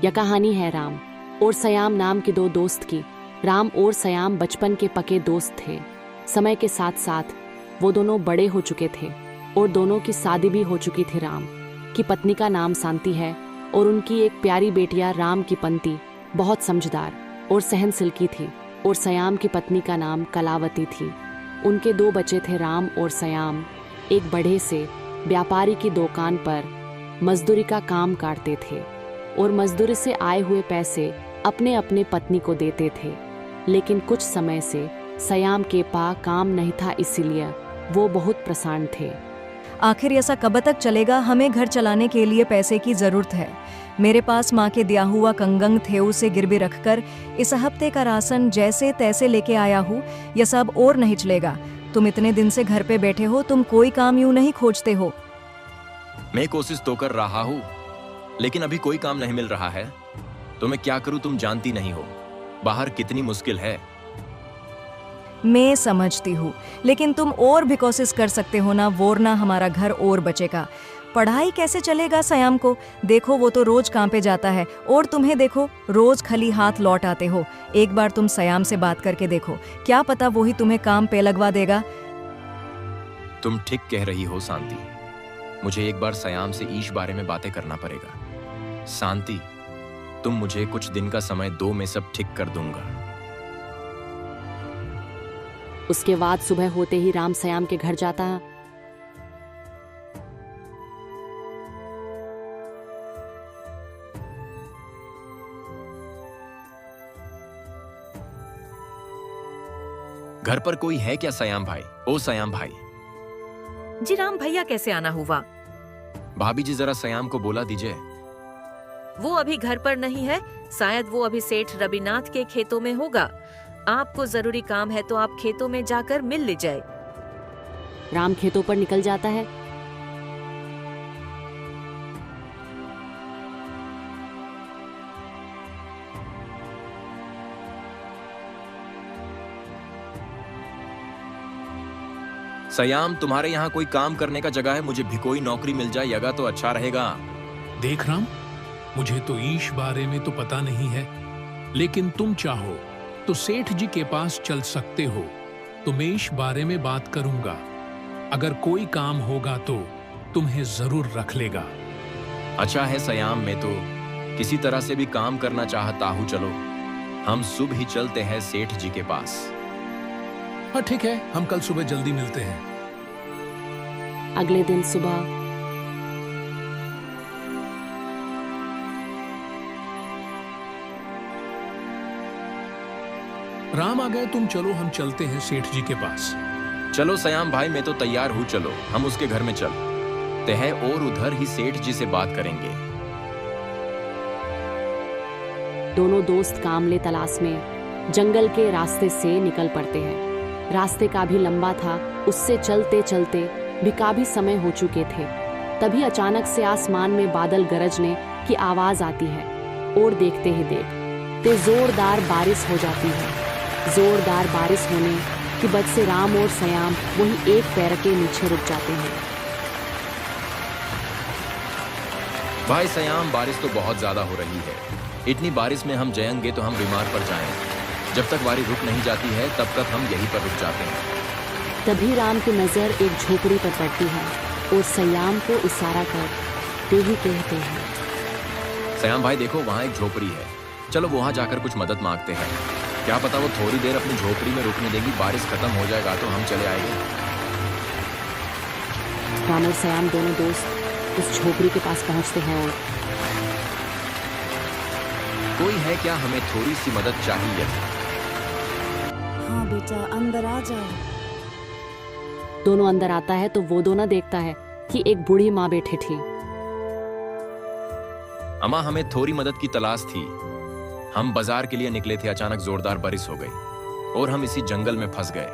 यह कहानी है राम और सयाम नाम के दो दोस्त की। राम और सयाम बचपन के पके दोस्त थे। समय के साथ साथ वो दोनों बड़े हो चुके थे और दोनों की शादी भी हो चुकी थी। राम की पत्नी का नाम शांति है और उनकी एक प्यारी बेटिया राम की पंती बहुत समझदार और सहनशील की थी। और सयाम की पत्नी का नाम कलावती थी। उनके दो बच्चे थे राम और सयाम एक बड़े से व्यापारी की दुकान पर मजदूरी का काम करते थे और मजदूरी से आए हुए पैसे अपने अपने पत्नी को देते थे। लेकिन कुछ समय से सयाम के पास काम नहीं था, इसीलिए वो बहुत परेशान थे। आखिर ऐसा कब तक चलेगा? हमें घर चलाने के लिए पैसे की जरूरत है। मेरे पास माँ के दिया हुआ कंगन थे, उसे गिरवी रखकर इस हफ्ते का राशन जैसे तैसे लेके आया हूँ। यह सब और नहीं चलेगा। तुम इतने दिन से घर पे बैठे हो, तुम कोई काम यूं नहीं खोजते हो। मैं कोशिश तो कर रहा हूँ, लेकिन अभी कोई काम नहीं मिल रहा है। तो मैं क्या करूँ? तुम जानती नहीं हो बाहर कितनी मुश्किल है। मैं समझती हूँ, लेकिन तुम और भी कोशिश कर सकते हो ना, वरना हमारा घर और बचेगा। पढ़ाई कैसे चलेगा सयाम को? देखो वो तो रोज काम पे जाता है और तुम्हें देखो रोज खाली हाथ लौट आते हो। एक बार तुम सयाम से बात करके देखो, क्या पता वही तुम्हें काम पे लगवा देगा। तुम ठीक कह रही हो शांति। मुझे एक बार सयाम से ईश बारे में बातें करना पड़ेगा। शांति, तुम मुझे कुछ दिन का समय दो, मैं सब ठीक कर दूंगा। उसके बाद सुबह होते ही राम सयाम के घर जाता है। घर पर कोई है क्या सयाम भाई? ओ सयाम भाई। जी राम भैया, कैसे आना हुआ? भाभी जी जरा सयाम को बोला दीजिए। वो अभी घर पर नहीं है, शायद वो अभी सेठ रविनाथ के खेतों में होगा। आपको जरूरी काम है तो आप खेतों में जाकर मिल लीजिए। राम खेतों पर निकल जाता है। सयाम, तुम्हारे यहाँ कोई काम करने का जगह है? मुझे भी कोई नौकरी मिल जाएगा तो अच्छा रहेगा। देख राम, मुझे तो ईश बारे में तो पता नहीं है, लेकिन तुम चाहो तो सेठ जी के पास चल सकते हो। तो मैं ईश बारे में बात करूंगा। अगर कोई काम होगा तो तुम्हें जरूर रख लेगा। अच्छा है सयाम, मैं तो किसी तरह से भी काम करना चाहता हूँ। चलो हम सुबह ही चलते हैं सेठ जी के पास। हाँ ठीक है, हम कल सुबह जल्दी मिलते हैं। अगले दिन सुबह राम आ गए, तुम चलो हम चलते हैं सेठ जी के पास। चलो सयाम भाई, मैं तो तैयार हूँ। चलो हम उसके घर में चलते हैं और उधर ही सेठ जी से बात करेंगे। दोनों दोस्त कामले तलाश में जंगल के रास्ते से निकल पड़ते हैं। रास्ते काफी लंबा था, उससे चलते चलते भी काफी समय हो चुके थे। तभी अचानक से आसमान में बादल गरजने की आवाज आती है और देखते ही देखते जोरदार बारिश हो जाती है। जोरदार बारिश होने की वजह से राम और सयाम वही एक पेड़ के नीचे रुक जाते हैं। भाई सयाम, बारिश तो बहुत ज्यादा हो रही है। इतनी बारिश में हम जाएंगे तो हम बीमार पड़ जाएंगे। जब तक बारिश रुक नहीं जाती है तब तक हम यहीं पर रुक जाते हैं। तभी राम की नजर एक झोपड़ी पर पड़ती है और सयाम को इशारा कर ही कहते हैं, सयाम भाई देखो, वहाँ एक झोपड़ी है। चलो वहाँ जाकर कुछ मदद मांगते हैं। क्या पता वो थोड़ी देर अपनी झोपड़ी में रुकने देगी। बारिश खत्म हो जाएगा तो हम चले आएंगे। राम और सयाम दोनों दोस्त उस झोपड़ी के पास पहुंचते हैं और कोई है क्या? हमें थोड़ी सी मदद चाहिए। हाँ बेटा, अंदर आ जाओ। दोनों अंदर आता है तो वो दोनों देखता है कि एक बूढ़ी माँ बैठी थी। अम्मा, हमें थोड़ी मदद की तलाश थी। हम बाजार के लिए निकले थे, अचानक जोरदार बारिश हो गई और हम इसी जंगल में फंस गए।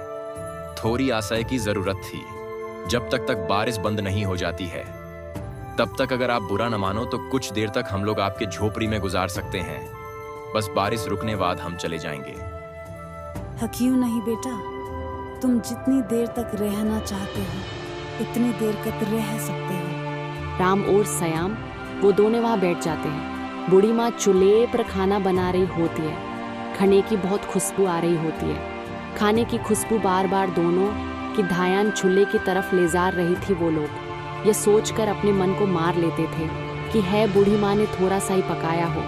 थोड़ी आश्रय की जरूरत थी। जब तक बारिश बंद नहीं हो जाती है तब तक अगर आप बुरा न मानो तो कुछ देर तक हम लोग आपके झोपड़ी में गुजार सकते हैं। बस बारिश रुकने बाद हम चले जाएंगे। हाँ क्यों नहीं बेटा, तुम जितनी देर तक रहना चाहते हो उतनी देर तक रह सकते हो। राम और सयाम वो दोनों वहां बैठ जाते हैं बूढ़ी माँ चूल्हे पर खाना बना रही होती है। खाने की बहुत खुशबू आ रही होती है। खाने की खुशबू बार बार दोनों की ध्यान चूल्हे की तरफ ले जा रही थी। वो लोग यह सोचकर अपने मन को मार लेते थे कि है बूढ़ी माँ ने थोड़ा सा ही पकाया हो।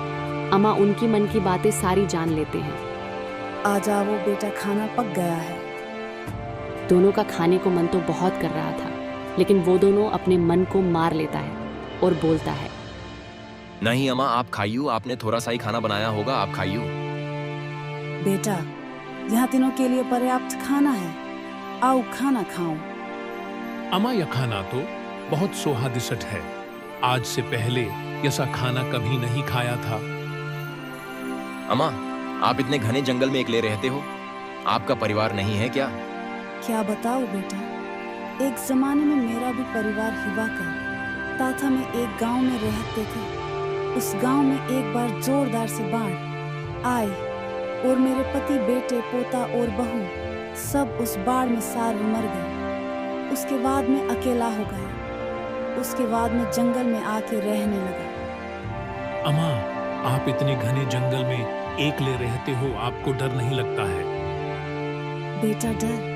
अम्मा उनकी मन की बातें सारी जान लेते हैं। आ जाओ बेटा, खाना पक गया है। दोनों का खाने को मन तो बहुत कर रहा था, लेकिन वो दोनों अपने मन को मार लेता है और बोलता है, नहीं अम्मा, आप खाइयो, आपने थोड़ा सा ही खाना बनाया होगा, आप खाइयो। बेटा, यहाँ तीनों के लिए पर्याप्त खाना है, आओ खाना खाओ। अम्मा, यह खाना तो बहुत स्वादिष्ट है। आज से पहले ऐसा खाना कभी नहीं खाया था। अम्मा, आप इतने घने जंगल में अकेले रहते हो, आपका परिवार नहीं है क्या? क्या बताओ बेटा, एक जमाने में मेरा भी परिवार हुआ कर ताथा में एक गांव में रहते थे। उस गांव में एक बार जोरदार से बाढ़ आई और मेरे पति, बेटे, पोता और बहू सब उस बाढ़ में सार मर गए। उसके बाद मैं अकेला हो गया। उसके बाद मैं जंगल में आके रहने लगा। अम्मा, आप इतने घने जंगल में अकेले रहते हो, आपको डर नहीं लगता है? बेटा, डर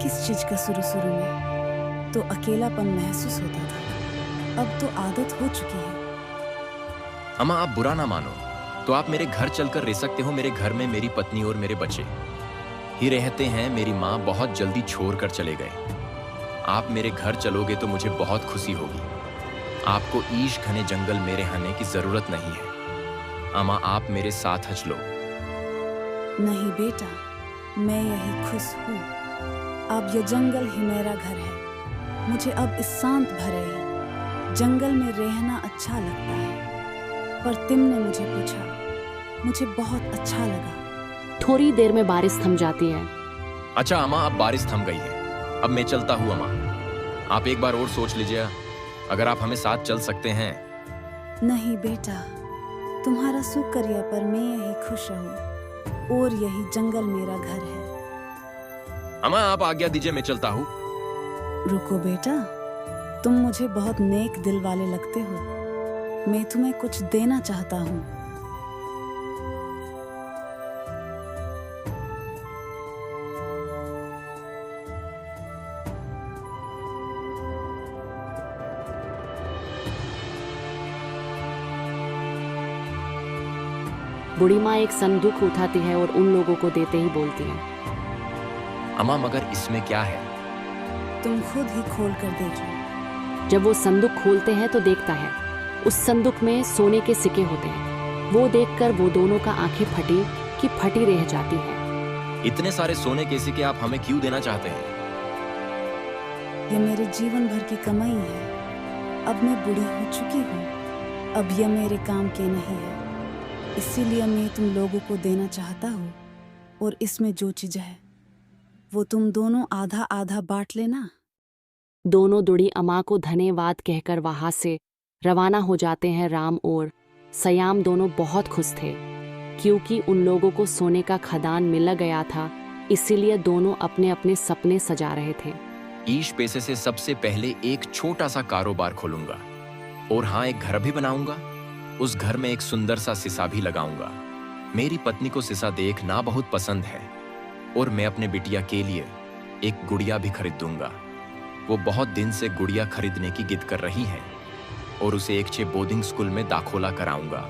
किस चीज का? शुरू में तो अकेलापन महसूस होता था, अब तो आदत हो चुकी है। अम्मा, आप बुरा ना मानो तो आप मेरे घर चलकर रह सकते हो। मेरे घर में मेरी पत्नी और मेरे बच्चे ही रहते हैं। मेरी माँ बहुत जल्दी छोड़ कर चले गए। आप मेरे घर चलोगे तो मुझे बहुत खुशी होगी। आपको ईश घने जंगल में रहने की जरूरत नहीं है। अम्मा, आप मेरे साथ हच लो। नहीं बेटा, मैं यही खुश हूँ। अब यह जंगल ही मेरा घर है। मुझे अब इस शांत भरे जंगल में रहना अच्छा लगता है। पर तुमने मुझे पूछा, मुझे बहुत अच्छा लगा। थोड़ी देर में बारिश थम जाती है। अच्छा अम्मा, अब बारिश थम गई है, अब मैं चलता हूँ। अम्मा, आप एक बार और सोच लीजिए, अगर आप हमें साथ चल सकते हैं। नहीं बेटा, तुम्हारा शुक्रिया, पर मैं यही खुश रहूं और यही जंगल मेरा घर है। अम्मा, आप आज्ञा दीजिए, मैं चलता हूँ। रुको बेटा, तुम मुझे बहुत नेक दिल वाले लगते हो। मैं तुम्हें कुछ देना चाहता हूँ। बूढ़ी माँ एक संदूक उठाती है और उन लोगों को देते ही बोलती है, अम्मा, मगर इसमें क्या है? तुम खुद ही खोल कर देख लो। जब वो संदूक खोलते हैं तो देखता है उस संदूक में सोने के सिक्के होते हैं। वो देखकर वो दोनों का आंखें फटी कि फटी रह जाती है। इतने सारे सोने के सिक्के आप हमें क्यों देना चाहते हैं? ये मेरे जीवन भर की कमाई है। अब मैं बूढ़ी हो चुकी हूँ, अब यह मेरे काम के नहीं है। इसीलिए मैं तुम लोगों को देना चाहता हूँ, और इसमें जो चीज है वो तुम दोनों आधा आधा बांट लेना। दोनों बूढ़ी अम्मा को धन्यवाद कहकर वहां से रवाना हो जाते हैं। राम और सयाम दोनों बहुत खुश थे क्योंकि उन लोगों को सोने का खदान मिल गया था। इसीलिए दोनों अपने अपने सपने सजा रहे थे। ईश पैसे से सबसे पहले एक छोटा सा कारोबार खोलूंगा और हाँ, एक घर भी बनाऊंगा। उस घर में एक सुंदर सा शीशा भी लगाऊंगा। मेरी पत्नी को शीशा देखना बहुत पसंद है और मैं अपने बिटिया के लिए एक गुड़िया भी खरीद दूंगा। वो बहुत दिन से गुड़िया खरीदने की जिद कर रही है और उसे एक अच्छे बोर्डिंग स्कूल में दाखिला कराऊंगा।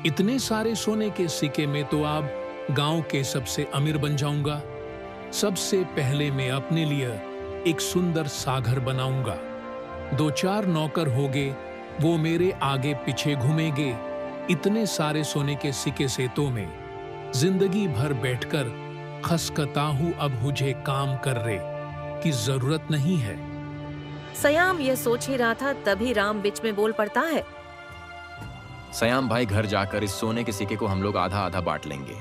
इतने सारे सोने के सिक्के में तो आप गांव के सबसे अमीर बन जाऊंगा। सबसे पहले मैं अपने लिए एक सुंदर सा घर बनाऊंगा। 2-4 नौकर होंगे, वो मेरे आगे पीछे घूमेंगे। इतने सारे सोने के सिक्के से तो मैं जिंदगी भर बैठकर खसकता हूँ। अब मुझे काम करने की जरूरत नहीं है। सयाम यह सोच ही रहा था, तभी राम बीच में बोल पड़ता है, सयाम भाई, घर जाकर इस सोने के सिक्के को हम लोग आधा आधा बांट लेंगे।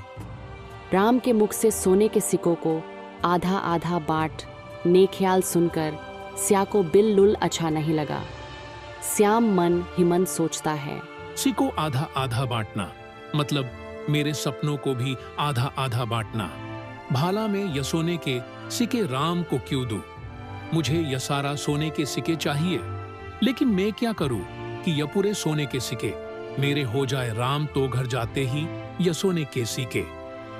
राम के मुख से सोने के सिक्कों को आधा आधा बांट ने ख्याल सुनकर स्या को बिल्कुल अच्छा नहीं लगा। श्याम मन ही मन सोचता है, सिक्कों आधा आधा बांटना मतलब मेरे सपनों को भी आधा आधा बांटना। भाला में यह सोने के सिक्के राम को क्यों दूं? मुझे यह सारा सोने के सिक्के चाहिए, लेकिन मैं क्या करूं कि यह पूरे सोने के सिक्के मेरे हो जाए राम तो घर जाते ही यसो ने केसी के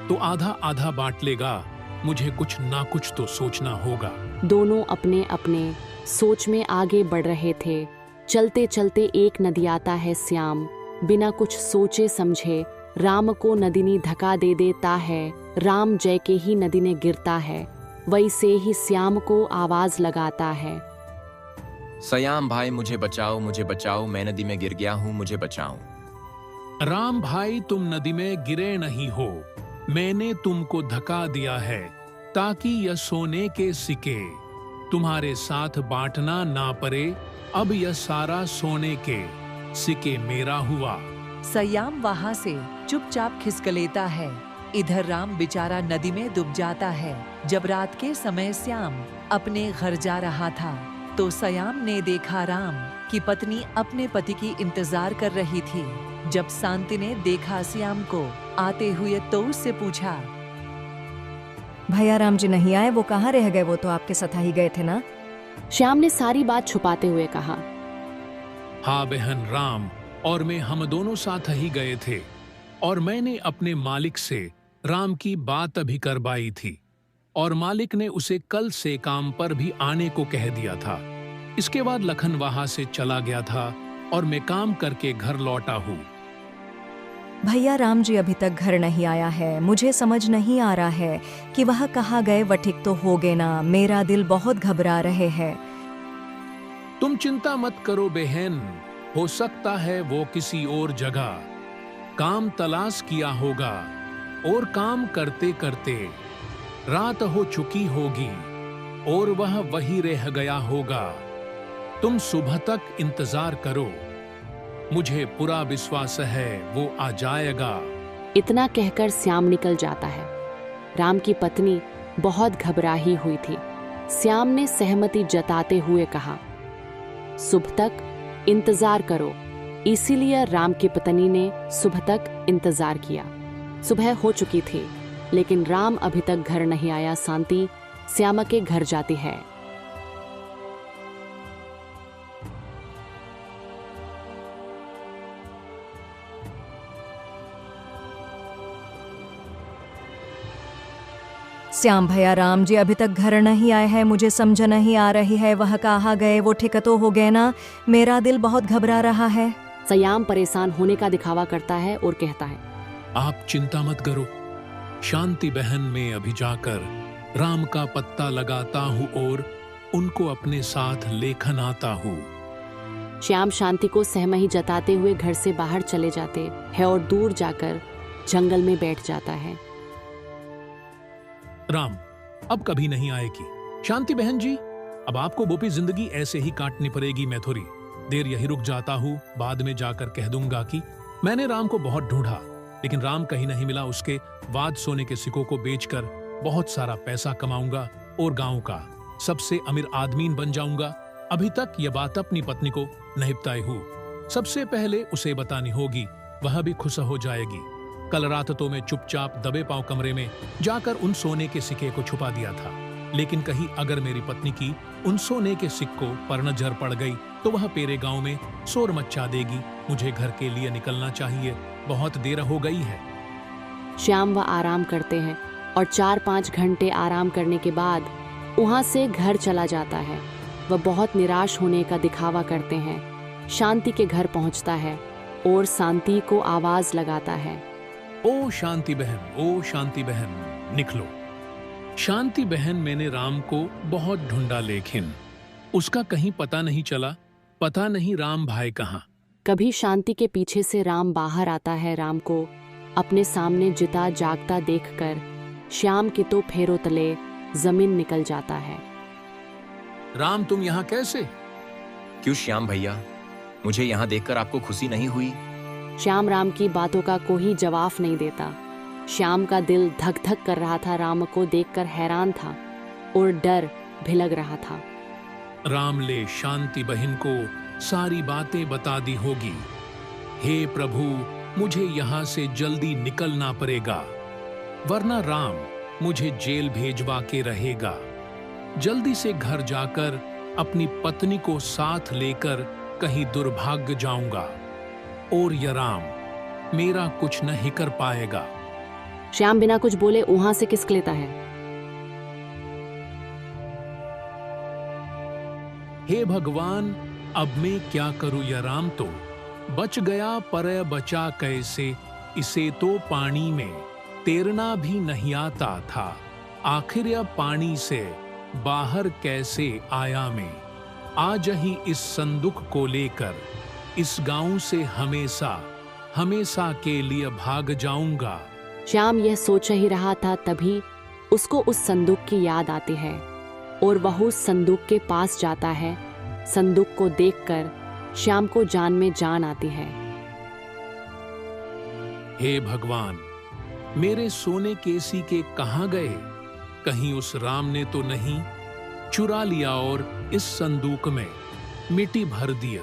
तो आधा आधा बांट लेगा। मुझे कुछ ना कुछ तो सोचना होगा। दोनों अपने अपने सोच में आगे बढ़ रहे थे। चलते चलते एक नदी आता है। श्याम बिना कुछ सोचे समझे राम को नदी धक्का दे देता है। राम जय के ही नदी ने गिरता है। वैसे ही श्याम को आवाज लगाता है, सयाम भाई मुझे बचाओ, मैं नदी में गिर गया हूँ, मुझे बचाओ। राम भाई तुम नदी में गिरे नहीं हो, मैंने तुमको धक्का दिया है ताकि यह सोने के सिक्के तुम्हारे साथ बांटना ना पड़े। अब यह सारा सोने के सिक्के मेरा हुआ। सयाम वहां से चुपचाप खिसक लेता है। इधर राम बेचारा नदी में डूब जाता है। जब रात के समय श्याम अपने घर जा रहा था तो सयाम ने देखा राम की पत्नी अपने पति की इंतजार कर रही थी। जब शांति ने देखा श्याम को आते हुए तो उससे पूछा, भैया राम जी नहीं आए, वो कहाँ रह गए? वो तो आपके साथ ही गए थे ना? श्याम ने सारी बात छुपाते हुए कहा, हाँ बहन, राम और मैं हम दोनों साथ ही गए थे और मैंने अपने मालिक से राम की बात अभी करवाई थी और मालिक ने उसे कल से काम पर भी आने को कह दिया था। इसके बाद लखन वहां से चला गया था और मैं काम करके घर लौटा हूँ। भैया राम जी अभी तक घर नहीं आया है। मुझे समझ नहीं आ रहा है कि वह कहाँ गए। वह ठीक तो हो गए ना? मेरा दिल बहुत घबरा रहे है। तुम चिंता मत करो बहन, हो सकता है वो किसी और जगह काम तलाश किया होगा और काम करते करते रात हो चुकी होगी और वह वही रह गया होगा। तुम सुबह तक इंतजार करो, मुझे पूरा विश्वास है वो आ जाएगा। इतना कहकर श्याम निकल जाता है। राम की पत्नी बहुत घबराई हुई थी। श्याम ने सहमति जताते हुए कहा, सुबह तक इंतजार करो। इसीलिए राम की पत्नी ने सुबह तक इंतजार किया। सुबह हो चुकी थी लेकिन राम अभी तक घर नहीं आया। शांति श्यामा के घर जाती है। श्याम भैया राम जी अभी तक घर नहीं आए हैं। मुझे समझ नहीं आ रही है वह कहाँ गए। वो ठीक तो हो गए ना? मेरा दिल बहुत घबरा रहा है। सयाम परेशान होने का दिखावा करता है और कहता है, आप चिंता मत करो शांति बहन, मैं अभी जाकर राम का पत्ता लगाता हूँ और उनको अपने साथ लेकर आता हूँ। श्याम शांति को सहमति जताते हुए घर से बाहर चले जाते हैं और दूर जाकर जंगल में बैठ जाता है। राम अब कभी नहीं आएगी। शांति बहन जी, अब आपको बोपी जिंदगी ऐसे ही काटनी पड़ेगी। मैं थोड़ी देर यही रुक जाता हूँ, बाद में जाकर कह दूंगा कि मैंने राम को बहुत ढूंढा लेकिन राम कहीं नहीं मिला। उसके बाद सोने के सिक्कों को बेचकर बहुत सारा पैसा कमाऊंगा और गांव का सबसे अमीर आदमी बन जाऊंगा। अभी तक यह बात अपनी पत्नी को नहीं बताई हूँ। सबसे पहले उसे बतानी होगी, वह भी खुश हो जाएगी। कल रात तो मैं चुपचाप दबे पांव कमरे में जाकर उन सोने के सिक्के को छुपा दिया था, लेकिन कहीं अगर मेरी पत्नी की उन सोने के सिक्कों पर नजर पड़ गई तो वह पेरे गांव में शोर मचा देगी। मुझे घर के लिए निकलना चाहिए, बहुत देर हो गई है। श्याम व आराम करते हैं और 4-5 घंटे आराम करने के बाद वहां से घर चला जाता है। वह बहुत निराश होने का दिखावा करते हैं। शांति के घर पहुंचता है और शांति को आवाज लगाता है, ओ शांति बहन, ओ शांति बहन, निकलो। शांति बहन, मैंने राम को बहुत ढूंढा लेकिन उसका कहीं पता नहीं चला। पता नहीं राम भाई कहाँ। कभी शांति के पीछे से राम बाहर आता है। राम को अपने सामने जिता जागता देखकर श्याम के तो फेरों तले जमीन निकल जाता है। राम तुम यहाँ कैसे? क्यों श्याम भैया, मुझे यहाँ देखकर आपको खुशी नहीं हुई? श्याम राम की बातों का कोई जवाब नहीं देता। श्याम का दिल धक धक कर रहा था। राम को देखकर हैरान था और डर भी लग रहा था। राम ले शांति बहन को सारी बातें बता दी होगी। हे प्रभु, मुझे यहाँ से जल्दी निकलना पड़ेगा वरना राम मुझे जेल भेजवा के रहेगा। जल्दी से घर जाकर अपनी पत्नी को साथ लेकर कहीं दुर्भाग्य जाऊंगा। और यराम मेरा कुछ नहीं कर पाएगा। श्याम बिना कुछ बोले वहां से खिसक लेता है। हे भगवान, अब मैं क्या करूं? यराम तो बच गया पर बचा कैसे? इसे तो पानी में तैरना भी नहीं आता था। आखिर यह पानी से बाहर कैसे आया मैं? आज ही इस संदूक को लेकर इस गांव से हमेशा हमेशा के लिए भाग जाऊंगा। श्याम यह सोच ही रहा था, तभी उसको उस संदूक की याद आती है और वह उस संदूक के पास जाता है। संदूक को देखकर श्याम को जान में जान आती है। हे भगवान, मेरे सोने के सिक्के कहाँ गए? कहीं उस राम ने तो नहीं चुरा लिया और इस संदूक में मिट्टी भर दिया।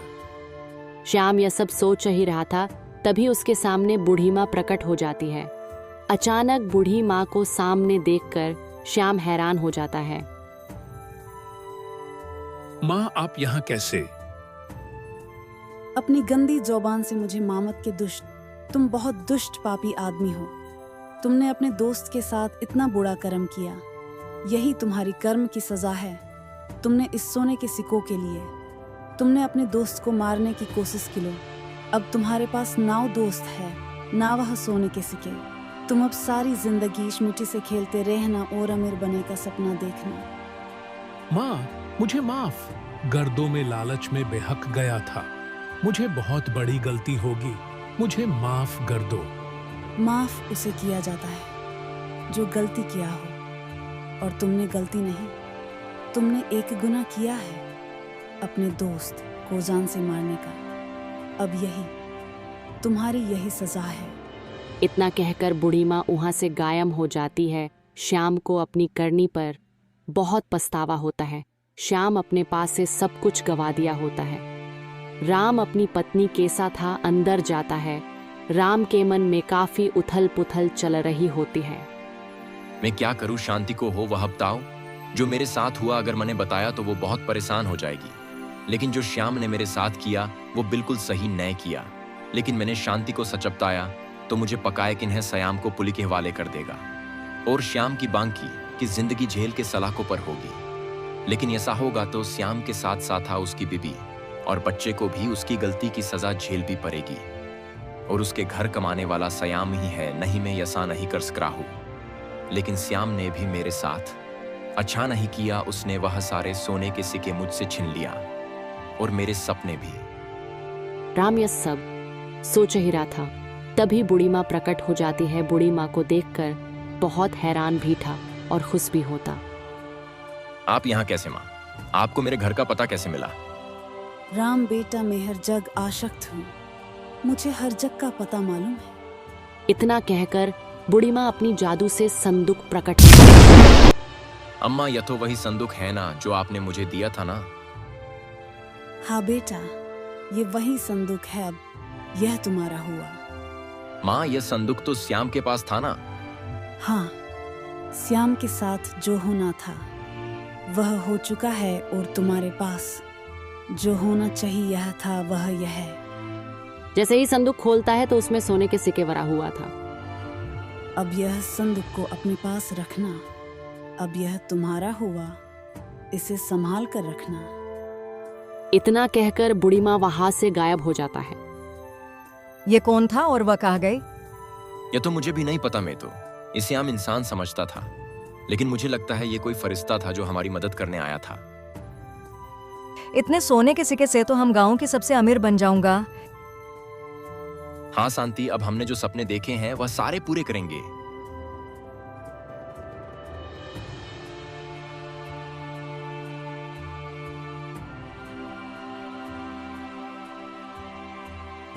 श्याम यह सब सोच ही रहा था, तभी उसके सामने बूढ़ी माँ प्रकट हो जाती है। अचानक बूढ़ी माँ को सामने देखकर श्याम हैरान हो जाता है। माँ, आप यहाँ कैसे? अपनी गंदी ज़ुबान से मुझे मामत के दुष्ट, तुम बहुत दुष्ट पापी आदमी हो। तुमने अपने दोस्त के साथ इतना बुरा कर्म किया, यही तुम्हारी कर्म की सजा है। तुमने इस सोने के सिक्कों के लिए तुमने अपने दोस्त को मारने की कोशिश की लो। अब तुम्हारे पास ना दोस्त है ना वह सोने के सिक्के। तुम अब सारी जिंदगी इस मिट्टी से खेलते रहना और अमीर बने का सपना देखना। माँ, मुझे माफ। गर्दों में लालच में बेहक गया था। मुझे बहुत बड़ी गलती होगी, मुझे माफ कर दो। माफ उसे किया जाता है जो गलती किया हो, और तुमने गलती नहीं, तुमने एक गुनाह किया है, अपने दोस्त को जान से मारने का। अब यही तुम्हारी यही सजा है। इतना कहकर बूढ़ी माँ वहां से गायब हो जाती है। श्याम को अपनी करनी पर बहुत पछतावा होता है। श्याम अपने पास से सब कुछ गवा दिया होता है। राम अपनी पत्नी कैसा था अंदर जाता है। राम के मन में काफी उथल पुथल चल रही होती है। मैं क्या करूं? शांति को हो वह बताओ। जो मेरे साथ हुआ अगर मैंने बताया तो वो बहुत परेशान हो जाएगी, लेकिन जो श्याम ने मेरे साथ किया वो बिल्कुल सही नहीं किया। लेकिन मैंने शांति को सच बताया तो मुझे पकाए किन्हें सयाम को पुलिस के हवाले कर देगा और श्याम की बांकी की जिंदगी जेल के सलाखों पर होगी। लेकिन ऐसा होगा तो श्याम के साथ साथ उसकी बीबी और बच्चे को भी उसकी गलती की सजा झेल भी पड़ेगी, और उसके घर कमाने वाला सयाम ही है। नहीं, मैं ऐसा नहीं कर सकता हूं। लेकिन श्याम ने भी मेरे साथ अच्छा नहीं किया। उसने वह सारे सोने के सिक्के मुझसे छीन लिया और मेरे सपने भी। राम यह सब सोच ही रहा था, तभी बूढ़ी माँ प्रकट हो जाती है। बूढ़ी माँ को देखकर बहुत हैरान भी था और खुश भी होता। आप यहाँ कैसे माँ? आपको मेरे घर का पता कैसे मिला? राम बेटा, मैं हर जग आसक्त हूँ, मुझे हर जग का पता मालूम है। इतना कहकर बूढ़ी माँ अपनी जादू से संदूक प्रकट। अम्मा, यह तो वही संदूक है ना जो आपने मुझे दिया था ना? हाँ बेटा, ये वही संदूक है। अब यह तुम्हारा हुआ। माँ, यह संदूक तो श्याम के पास था ना? हाँ, श्याम के साथ जो होना था वह हो चुका है, और तुम्हारे पास जो होना चाहिए यह था वह यह है। जैसे ही संदूक खोलता है तो उसमें सोने के सिक्के भरा हुआ था। अब यह संदूक को अपने पास रखना। अब यह तुम्हारा हुआ, इसे संभाल कर रखना। इतना कहकर बूढ़ी माँ वहां से गायब हो जाता है। ये कौन था और वह कहाँ गई? यह तो मुझे भी नहीं पता। मैं तो इसे आम इंसान समझता था, लेकिन मुझे लगता है ये कोई फरिश्ता था जो हमारी मदद करने आया था। इतने सोने के सिक्के से तो हम गांव की सबसे अमीर बन जाऊंगा। हाँ शांति, अब हमने जो सपने देखे हैं वह सारे पूरे करेंगे।